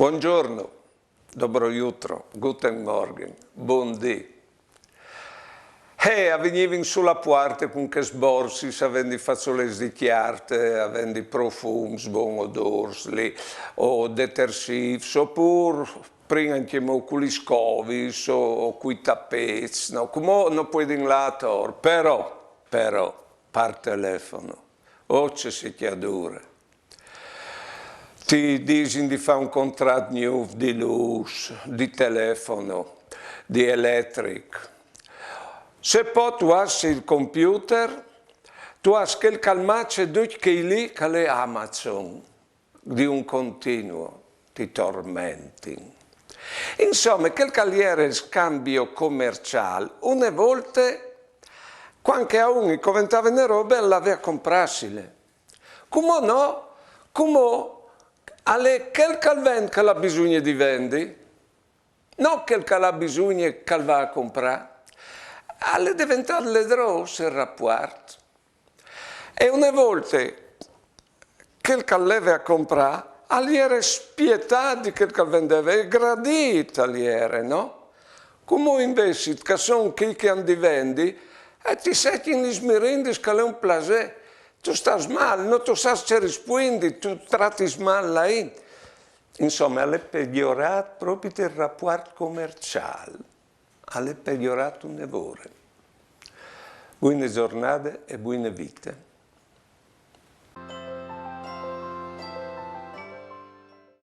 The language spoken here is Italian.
Buongiorno, dobro jutro, guten morgen, buondì. Venivi sulla parte con che sborsi, avendi fazzoles di chiarte, avendi profums, buon odors, o detersivi, oppure prima anche con gli scovis o con i tappeti, no? Come non puoi dire là, però, par telefono, o c'è si chiadure. Ti dicono di fare un contratto nuovo di luce, di telefono, di elettrico. Se poi tu hai il computer, tu hai quel calmace che lì che è Amazon, di un continuo, ti tormenti. Insomma, quel caliere scambio commerciale, una volta, quando a uno commentava le robe, l'aveva comprassile. Come no? Come alle quel calvent che ha bisogno di vendere, non quel che ha bisogno che va a comprare, alle diventate le grosse il rapporto. E una volta quel che aveva a comprare, gli era spietato di quel che vendeva, e gradito gli era, no? Come invece che sono chi che hanno di vendi, e ti senti in smirindi che è un piacere. Tu stai male, non tu sai se rispondi, tu tratti male là. Insomma, è peggiorato proprio il rapporto commerciale, è peggiorato un evore. Buone giornate e buone vite.